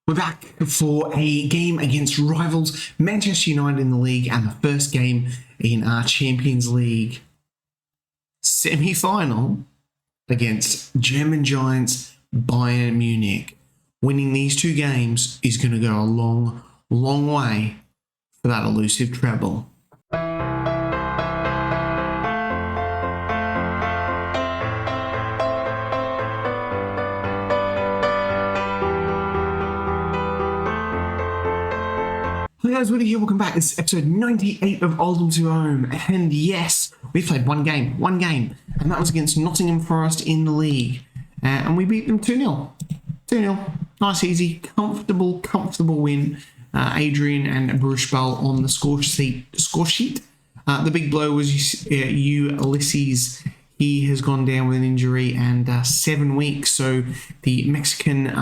We're back for a game against rivals Manchester United in the league and the first game in our Champions League semi-final against German giants Bayern Munich. Winning these two games is going to go a long, long way for that elusive treble. Hey guys, Woody here, welcome back. This is episode 98 of Oldham to Home, and yes, we played one game, and that was against Nottingham Forest in the league, and we beat them 2-0. 2-0, nice, easy, comfortable win. Adrian and Bruchball on the score sheet. The big blow was Ulysses. He has gone down with an injury and 7 weeks, so the Mexican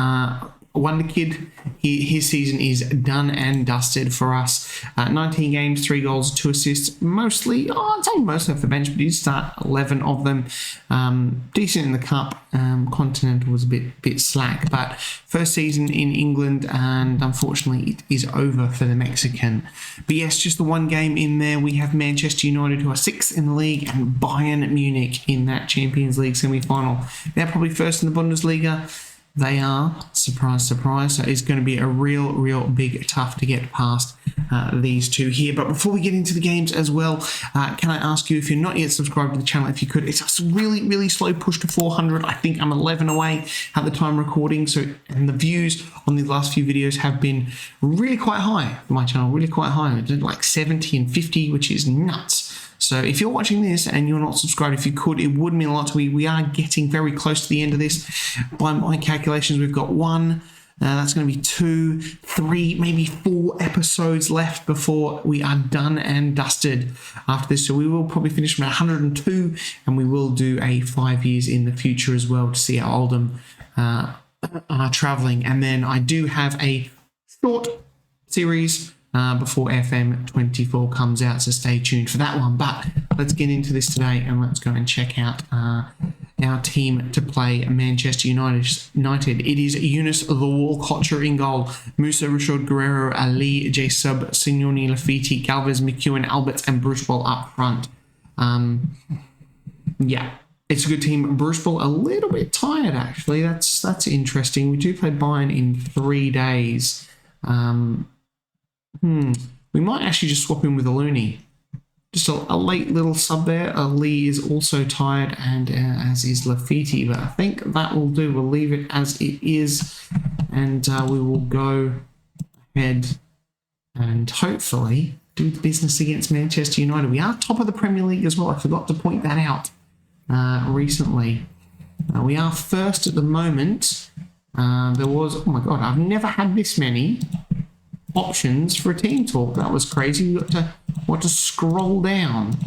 wonder kid, his season is done and dusted for us. 19 games, 3 goals, 2 assists, mostly off the bench, but he did start 11 of them. Decent in the cup. Continental was a bit slack, but first season in England, and unfortunately it is over for the Mexican. But yes, just the one game in there. We have Manchester United, who are 6th in the league, and Bayern Munich in that Champions League semi-final. They're probably first in the Bundesliga. They are, surprise, surprise, so it's going to be a real big tough to get past these two here. But before we get into the games as well, can I ask you, if you're not yet subscribed to the channel, if you could, it's a really slow push to 400. I think I'm 11 away at the time recording, and the views on the last few videos have been really quite high for my channel, really quite high. I did like 70 and 50, which is nuts. So if you're watching this and you're not subscribed, if you could, it would mean a lot to me. We are getting very close to the end of this. By my calculations, we've got 1, that's going to be 2, 3, maybe 4 episodes left before we are done and dusted after this. So we will probably finish from 102, and we will do a 5 years in the future as well to see how Oldham are travelling. And then I do have a short series before FM24 comes out, so stay tuned for that one. But let's get into this today, and let's go and check out our team to play Manchester United. It is Yunus the Walcotcher in goal, Musa Rashid Guerrero, Ali J Sub, Signoni Lafiti, Galvez, McEwen, Alberts, and Bruchball up front. Yeah, it's a good team. Bruchball a little bit tired, actually. That's interesting. We do play Bayern in 3 days. We might actually just swap him with a Looney. Just a late little sub there. Ali is also tired, and as is Lafiti, but I think that will do. We'll leave it as it is, and we will go ahead and hopefully do the business against Manchester United. We are top of the Premier League as well. I forgot to point that out recently. We are first at the moment. There was, oh my god, I've never had this many options for a team talk. That was crazy. We got to scroll down.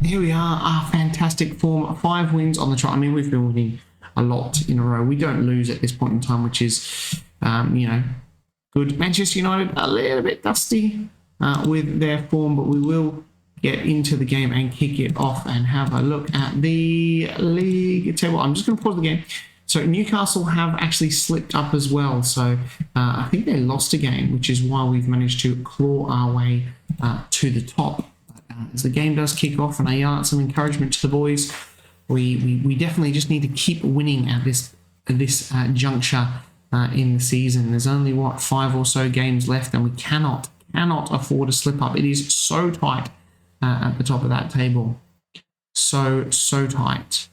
Here we are, our fantastic form. 5 wins on the trot. I mean, we've been winning a lot in a row. We don't lose at this point in time, which is, good. Manchester United a little bit dusty with their form, but we will get into the game and kick it off and have a look at the league table. I'm just going to pause the game. So Newcastle have actually slipped up as well. So I think they lost a game, which is why we've managed to claw our way to the top. As the game does kick off, and I yell out some encouragement to the boys, we definitely just need to keep winning at this juncture in the season. There's only, 5 or so games left, and we cannot afford to slip up. It is so tight at the top of that table. So tight.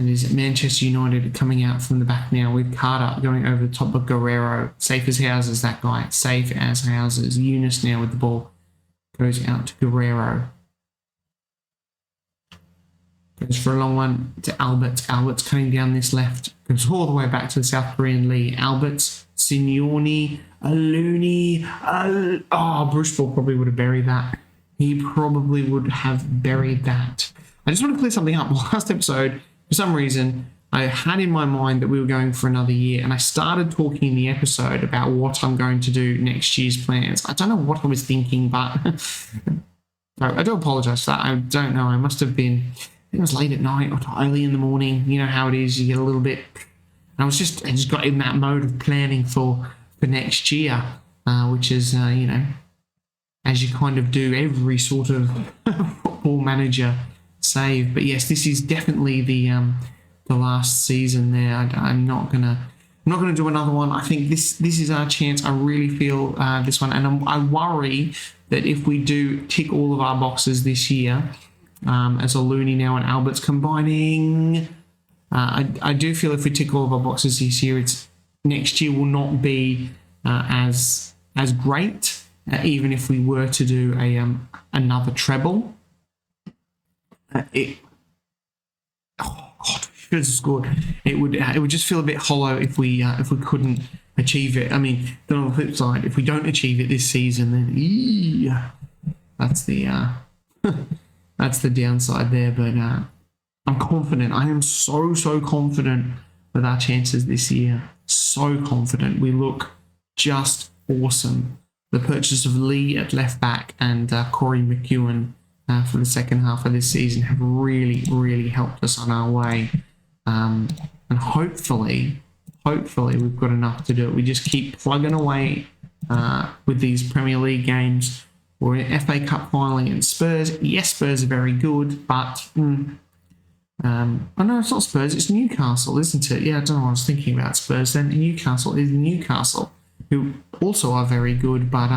It is Manchester United coming out from the back now with Carter going over the top of Guerrero. Safe as houses, that guy. Safe as houses. Yunus now with the ball. Goes out to Guerrero. Goes for a long one to Alberts. Alberts cutting down this left. Goes all the way back to the South Korean Lee. Alberts, Signoni, Looney. Bruchball probably would have buried that. He probably would have buried that. I just want to clear something up. Last episode, for some reason, I had in my mind that we were going for another year, and I started talking in the episode about what I'm going to do next year's plans. I don't know what I was thinking, but I do apologise for that. I don't know. I must have been, I think it was late at night or early in the morning. You know how it is. You get a little bit And I just got in that mode of planning for next year, which is, as you kind of do every sort of football manager save. But yes, this is definitely the last season there. I'm not gonna do another one. I think this is our chance. I really feel this one, and I worry that if we do tick all of our boxes this year, as a Looney now and Albert's combining, I do feel if we tick all of our boxes this year, next year will not be as great, even if we were to do another treble. Oh God, should have scored. It would just feel a bit hollow if we couldn't achieve it. I mean, then on the flip side, if we don't achieve it this season, then that's the that's the downside there. But I'm confident. I am so confident with our chances this year. So confident. We look just awesome. The purchase of Lee at left back and Corey McEwen for the second half of this season have really helped us on our way. And hopefully we've got enough to do it. We just keep plugging away with these Premier League games. We're in FA Cup final against Spurs. Yes, Spurs are very good, but oh no, it's not Spurs, it's Newcastle, isn't it? Yeah, I don't know what I was thinking about Spurs then. Newcastle is Newcastle, who also are very good, but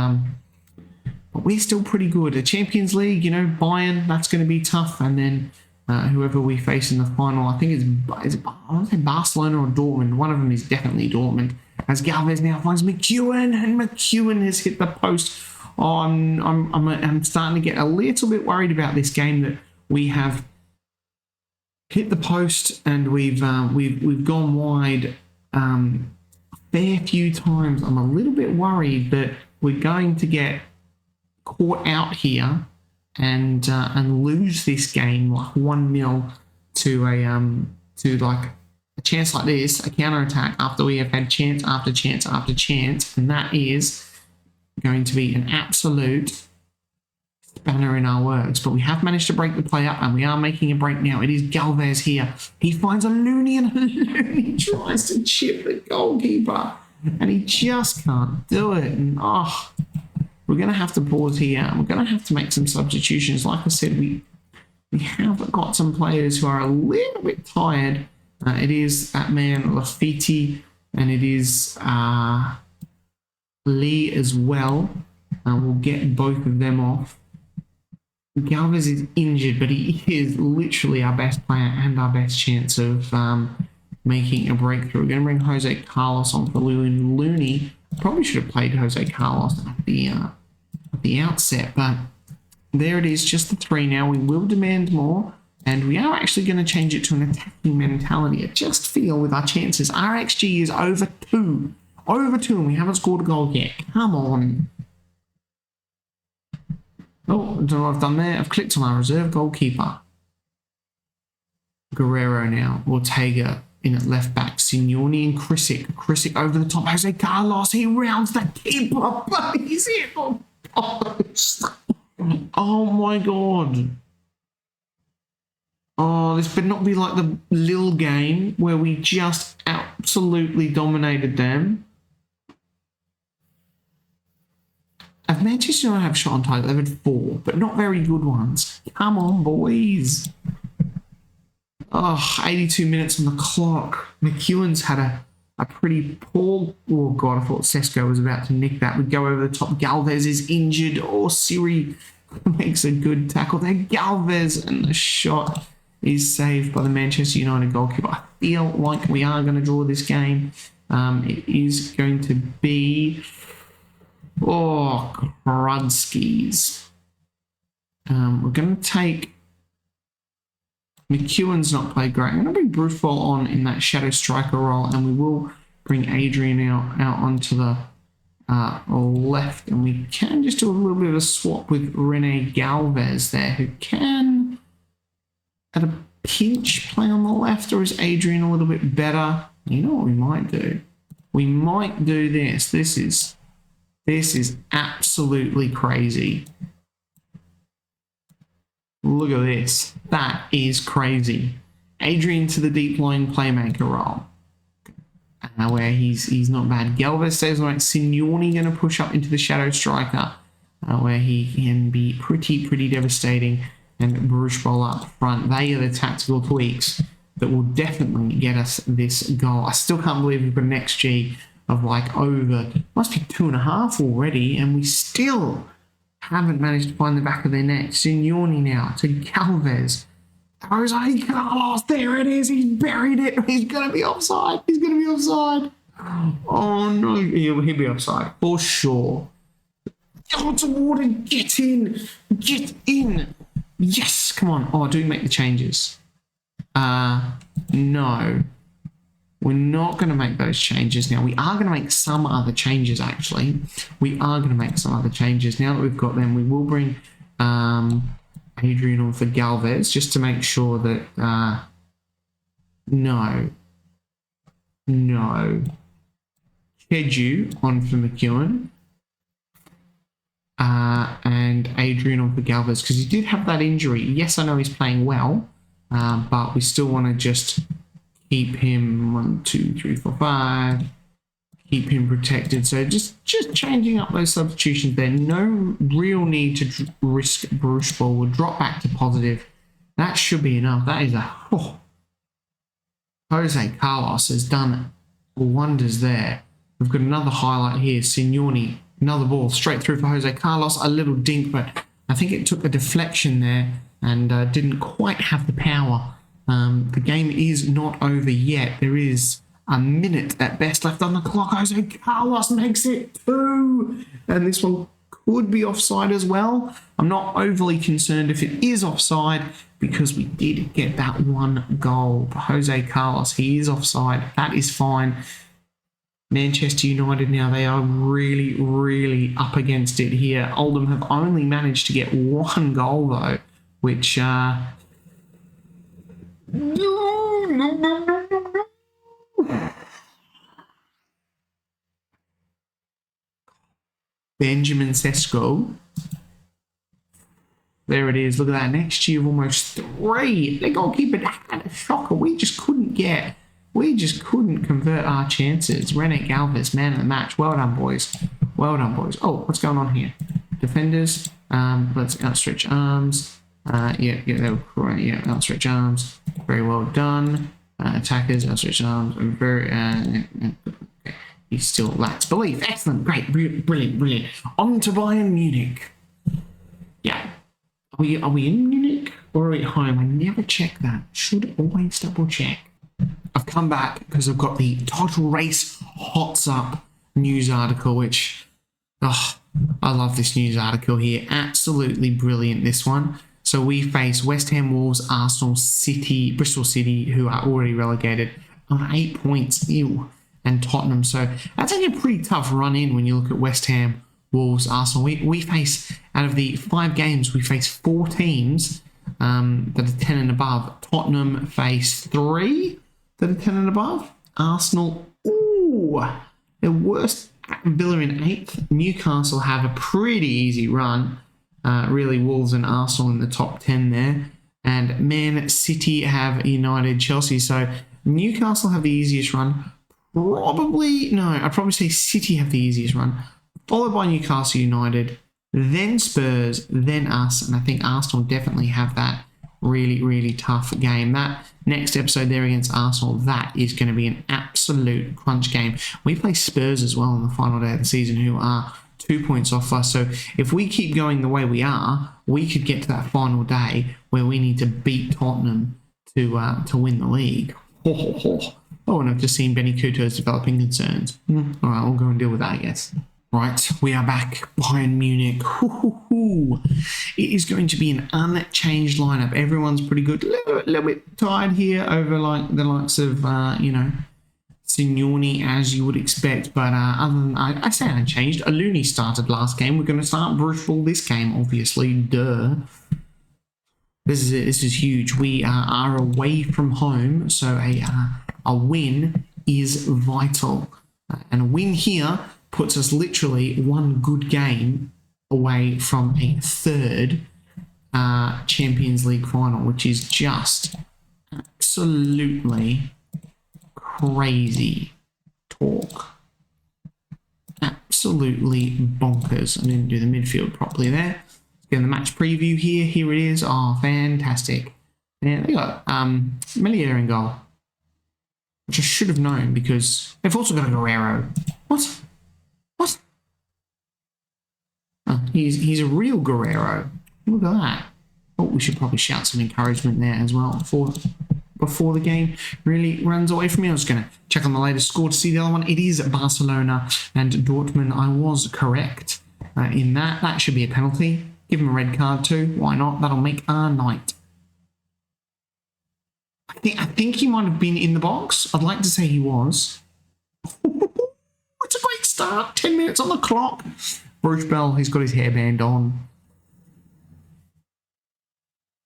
we're still pretty good. A Champions League, Bayern, that's going to be tough, and then whoever we face in the final, I think I want to say Barcelona or Dortmund. One of them is definitely Dortmund. As Galvez now finds McEwen, and McEwen has hit the post. Oh, I'm starting to get a little bit worried about this game, that we have hit the post and we've gone wide a fair few times. I'm a little bit worried that we're going to get caught out here and lose this game like 1-0 to like a chance like this, a counter attack, after we have had chance after chance after chance, and that is going to be an absolute spanner in our works. But we have managed to break the play up, and we are making a break now. It is Galvez here. He finds a Looney, and Looney tries to chip the goalkeeper, and he just can't do it. And we're going to have to pause here, and we're going to have to make some substitutions. Like I said, we have got some players who are a little bit tired. It is that man Lafiti, and it is Lee as well. We'll get both of them off. Galvez is injured, but he is literally our best player and our best chance of making a breakthrough. We're going to bring Jose Carlos on for Looney. Probably should have played Jose Carlos at the outset, but there it is, just the 3 now. We will demand more, and we are actually going to change it to an attacking mentality. I just feel with our chances, our XG is over 2. Over 2, and we haven't scored a goal yet. Come on. Oh, I don't know what I've done there. I've clicked on our reserve goalkeeper. Guerrero now. Ortega in at left back. Signoni and Krisic. Krisic over the top. Jose Carlos. He rounds the keeper, but he's hit the post. Oh my God. Oh, this better not be like the Lille game where we just absolutely dominated them. If Manchester United have shot on target, they've had 4, but not very good ones. Come on, boys. 82 minutes on the clock. McEwen's had a pretty poor... Oh, God, I thought Sesko was about to nick that. We'd go over the top. Galvez is injured. Siri makes a good tackle there. Galvez, and the shot is saved by the Manchester United goalkeeper. I feel like we are going to draw this game. It is going to be... Krudskis. We're going to take... McEwen's not played great. I'm going to bring Brufol on in that shadow striker role, and we will bring Adrian out onto the left, and we can just do a little bit of a swap with Rene Galvez there, who can, at a pinch, play on the left, or is Adrian a little bit better? You know what we might do? We might do this. This is absolutely crazy. Look at this. That is crazy. Adrian to the deep line playmaker role. where he's not bad. Galvez stays like Signori going to push up into the shadow striker, where he can be pretty devastating, and Bruce Bowl up front. They are the tactical tweaks that will definitely get us this goal. I still can't believe we've got an XG of like over, must be 2.5 already, and we still haven't managed to find the back of their net. Signori now to Galvez. Jose Carlos, there it is. He's buried it. He's going to be offside. He's going to be offside. Oh no, he'll be offside for sure. Go toward and get in. Get in. Yes, come on. Oh, do make the changes. No. We're not going to make those changes now. We are going to make some other changes, actually. We are going to make some other changes. Now that we've got them, we will bring Adrian on for Galvez, just to make sure that... No. Keju on for McEwen. And Adrian on for Galvez, because he did have that injury. Yes, I know he's playing well, but we still want to just keep him 1, 2, 3, 4, 5. Keep him protected. So just changing up those substitutions there. No real need to risk Bruce Ball. We'll drop back to positive. That should be enough. That is a... Oh. Jose Carlos has done wonders there. We've got another highlight here. Signori, another ball straight through for Jose Carlos. A little dink, but I think it took a deflection there and didn't quite have the power. The game is not over yet. There is a minute at best left on the clock. Jose Carlos makes it 2. And this one could be offside as well. I'm not overly concerned if it is offside because we did get that 1 goal. Jose Carlos, he is offside. That is fine. Manchester United now, they are really up against it here. Oldham have only managed to get 1 goal though, which... Benjamin Sesko. There it is. Look at that. Next year, almost 3. The goalkeeper had a shocker. We just couldn't convert our chances. Rene Galvez, man of the match. Well done, boys. Well done, boys. Oh, what's going on here? Defenders. Let's outstretch arms. Yeah, they were correct. Yeah, outstretch arms. Very well done. Attackers, outstretch arms. Very. Okay. He still lacks belief. Excellent. Great. Brilliant. On to Bayern Munich. Yeah. Are we in Munich or are we at home? I never check that. Should always double check. I've come back because I've got the Total Race Hots Up news article, which, I love this news article here. Absolutely brilliant, this one. So we face West Ham, Wolves, Arsenal, City, Bristol City, who are already relegated, on 8 points. Ew. And Tottenham. So that's actually a pretty tough run in when you look at West Ham, Wolves, Arsenal. We face, out of the 5 games, we face 4 teams that are 10 and above. Tottenham face 3 that are 10 and above. Arsenal, they're worst. Villa in 8th. Newcastle have a pretty easy run. Really, Wolves and Arsenal in the top 10 there. And Man City have United, Chelsea. So Newcastle have the easiest run. I'd probably say City have the easiest run, followed by Newcastle United, then Spurs, then us, and I think Arsenal definitely have that really tough game. That next episode there against Arsenal, that is going to be an absolute crunch game. We play Spurs as well on the final day of the season, who are 2 points off us, so if we keep going the way we are, we could get to that final day where we need to beat Tottenham to win the league. Oh, and I've just seen Benny Couto's developing concerns. All right, we'll go and deal with that, I guess. Right, we are back. Bayern Munich. It is going to be an unchanged lineup. Everyone's pretty good. A little bit tired here over like the likes of, Signori, as you would expect. But other than I say unchanged. Aluni started last game. We're going to start Bruce Ball this game, obviously. Duh. This is it. This is huge. We are away from home, so a win is vital. And a win here puts us literally 1 good game away from a 3rd Champions League final, which is just absolutely crazy. talk. Absolutely bonkers. I didn't do the midfield properly there. Getting the match preview here. Here it is. Oh, fantastic. And they got Melier in goal, which I should have known because they've also got a Guerrero. What? What? Oh, he's a real Guerrero. Look at that. Oh, we should probably shout some encouragement there as well before the game really runs away from me. I was going to check on the latest score to see the other one. It is Barcelona and Dortmund. I was correct in that. That should be a penalty. Give him a red card too. Why not? That'll make our night. I think he might have been in the box. I'd like to say he was. It's a great start. 10 minutes on the clock. Bruce Bell, he's got his hairband on.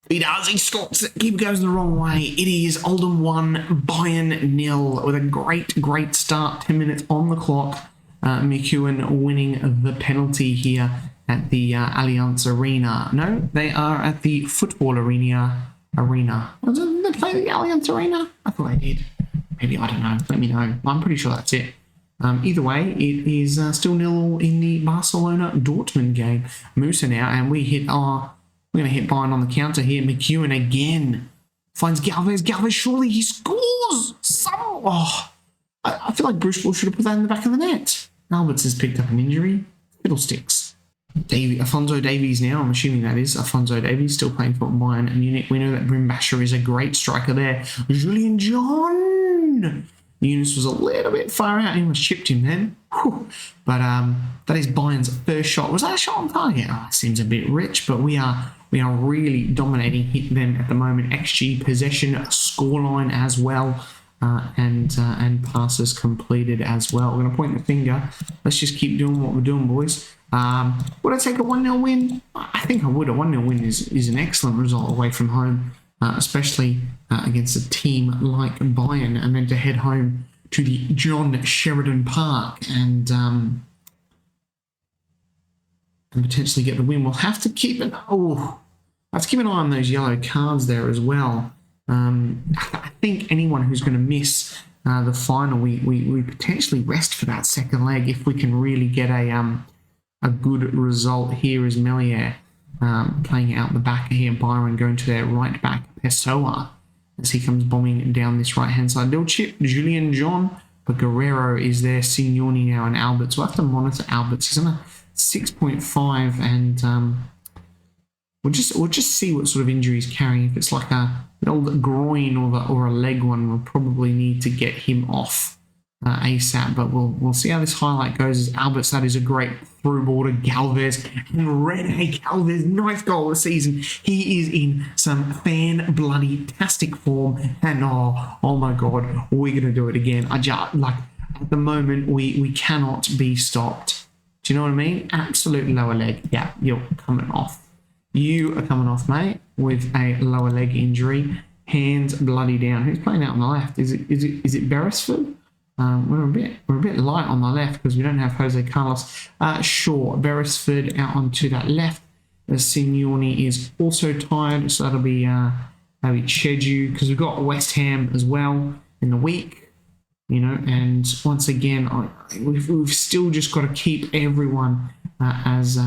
He does. He stops it. Keeper goes the wrong way. It is Oldham 1, Bayern 0 with a great start. 10 minutes on the clock. McEwen winning the penalty here at the Allianz Arena. No, they are at the Football Arena. Did they play the Allianz Arena? I thought they did. Maybe, I don't know. Let me know. I'm pretty sure that's it. Either way, it is still 0 in the Barcelona-Dortmund game. Musa now, and we're going to hit Bayern on the counter here. McEwen again finds Galvez. Galvez, surely he scores! I feel like Bruce Ball should have put that in the back of the net. Alberts has picked up an injury. Fiddlesticks. Afonso Davies now, I'm assuming that is Afonso Davies, still playing for Bayern Munich. We know that Brimbasher is a great striker there. Julian John! Eunice was a little bit far out. He almost chipped him then. Whew. But that is Bayern's first shot. Was that a shot on target? Oh, seems a bit rich, but we are really dominating them at the moment. XG, possession, scoreline as well, and passes completed as well. We're going to point the finger. Let's just keep doing what we're doing, boys. Would I take a 1-0 win? I think I would. A 1-0 win is an excellent result away from home, especially against a team like Bayern, and then to head home to the John Sheridan Park and potentially get the win. We'll have to keep an eye on those yellow cards there as well. I think anyone who's going to miss the final, we potentially rest for that second leg if we can really get a good result. Here is Melier playing out the back here. Byron going to their right back, Pessoa, as he comes bombing down this right-hand side. Little chip, Julian John, but Guerrero is there. Signoni now and Alberts. We'll have to monitor Alberts. He's on a 6.5, and we'll just see what sort of injury he's carrying. If it's like an old groin or a leg one, we'll probably need to get him off ASAP, but we'll see how this highlight goes. As Alberts, that is a great through ball to Galvez, and Rene Galvez, 9th goal of the season. He is in some fan-bloody-tastic form, and oh my god, we're gonna do it again. At the moment, we cannot be stopped. Do you know what I mean? Absolute lower leg. Yeah, you're coming off. You are coming off, mate, with a lower leg injury. Hands bloody down. Who's playing out on the left? Is it Beresford? We're a bit light on the left because we don't have Jose Carlos. Sure, Beresford out onto that left. Signoni is also tired, so that'll be Cheju, because we've got West Ham as well in the week, you know. And once again, we've still just got to keep everyone as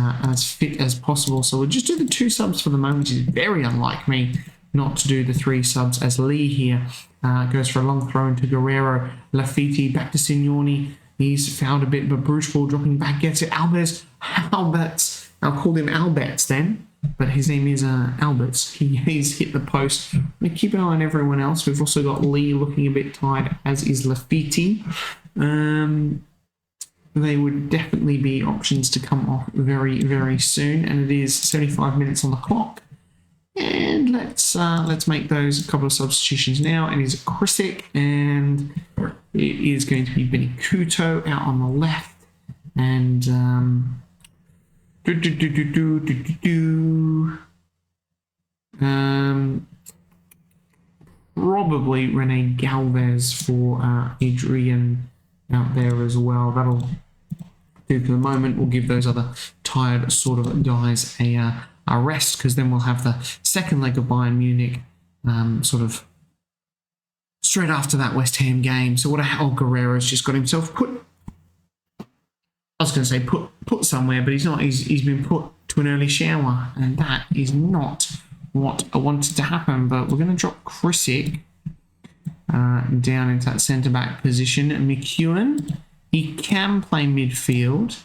fit as possible. So we'll just do the 2 subs for the moment, which is very unlike me not to do the 3 subs, as Lee here goes for a long throw into Guerrero. Lafiti back to Signoni. He's fouled a bit, but Bruce Ball dropping back gets it. Alberts. I'll call him Alberts then, but his name is Alberts. He's hit the post. We keep an eye on everyone else. We've also got Lee looking a bit tired, as is Lafiti. They would definitely be options to come off very, very soon, and it is 75 minutes on the clock. And let's make those a couple of substitutions now. It is Krisic, and it is going to be Benny Couto out on the left, and probably Rene Galvez for Adrian out there as well. That'll do for the moment. We'll give those other tired sort of guys a rest, because then we'll have the second leg of Bayern Munich sort of straight after that West Ham game. So what a hell, Guerrero's just got himself put. I was going to say put somewhere, but he's not. He's been put to an early shower, and that is not what I wanted to happen. But we're going to drop Krisic down into that centre-back position. McEwen, he can play midfield,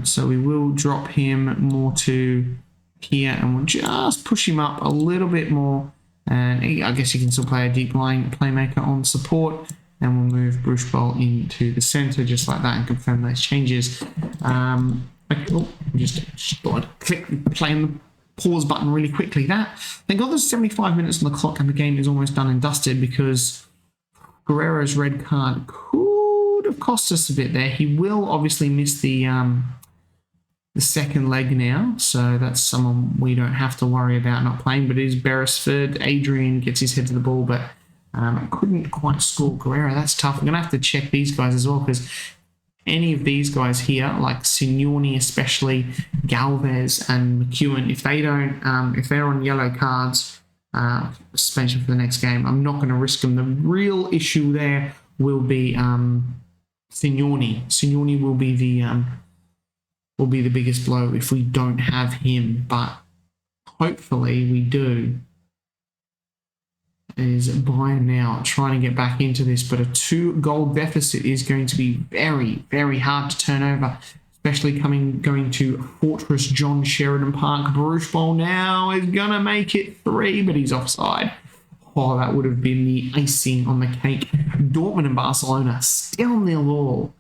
so we will drop him more to here, and we'll just push him up a little bit more. And I guess he can still play a deep line playmaker on support. And we'll move Bruce Bowl into the centre just like that and confirm those changes. Just thought I'd playing the pause button really quickly. Thank God there's 75 minutes on the clock and the game is almost done and dusted, because Guerrero's red card could have cost us a bit there. He will obviously miss the second leg now, so that's someone we don't have to worry about not playing, but it is Beresford. Adrian gets his head to the ball, but couldn't quite score Guerrero. That's tough. I'm going to have to check these guys as well, because any of these guys here, like Signoni especially, Galvez and McEwen, if they don't, if they're on yellow cards, suspension for the next game, I'm not going to risk them. The real issue there will be Signoni. Signoni will be the biggest blow if we don't have him, but hopefully we do. Is Bayern now trying to get back into this, but a 2-goal deficit is going to be very, very hard to turn over, especially going to Fortress John Sheridan Park. Bruce Bowl now is going to make it 3, but he's offside. Oh, that would have been the icing on the cake. Dortmund and Barcelona still 0-0.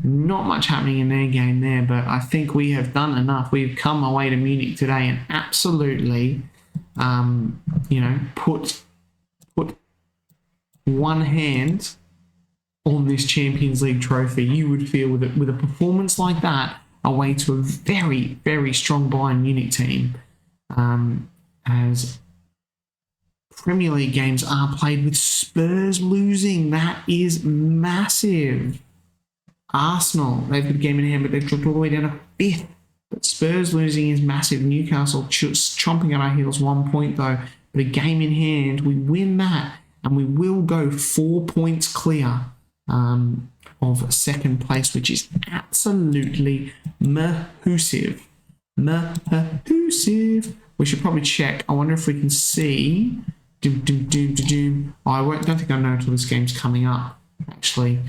Not much happening in their game there, but I think we have done enough. We've come away to Munich today and absolutely, put one hand on this Champions League trophy. You would feel with a performance like that, away to a very, very strong Bayern Munich team, as Premier League games are played with Spurs losing. That is massive. Arsenal, they've got a game in hand, but they've dropped all the way down to 5th. But Spurs losing is massive. Newcastle chomping at our heels 1 point though. But a game in hand, we win that, and we will go 4 points clear of second place, which is absolutely massive. Massive. We should probably check. I wonder if we can see. Oh, I don't think I know until this game's coming up, actually,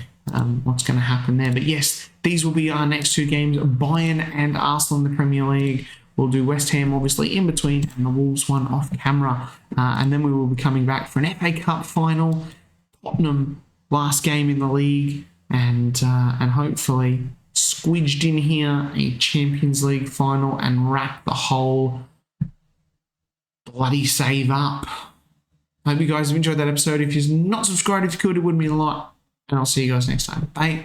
what's going to happen there. But yes, these will be our next 2 games, Bayern and Arsenal in the Premier League. We'll do West Ham, obviously, in between, and the Wolves one off camera. And then we will be coming back for an FA Cup final, Tottenham last game in the league, and hopefully squidged in here a Champions League final and wrap the whole bloody save up. Hope you guys have enjoyed that episode. If you're not subscribed, if you could, it would mean a lot. And I'll see you guys next time. Bye.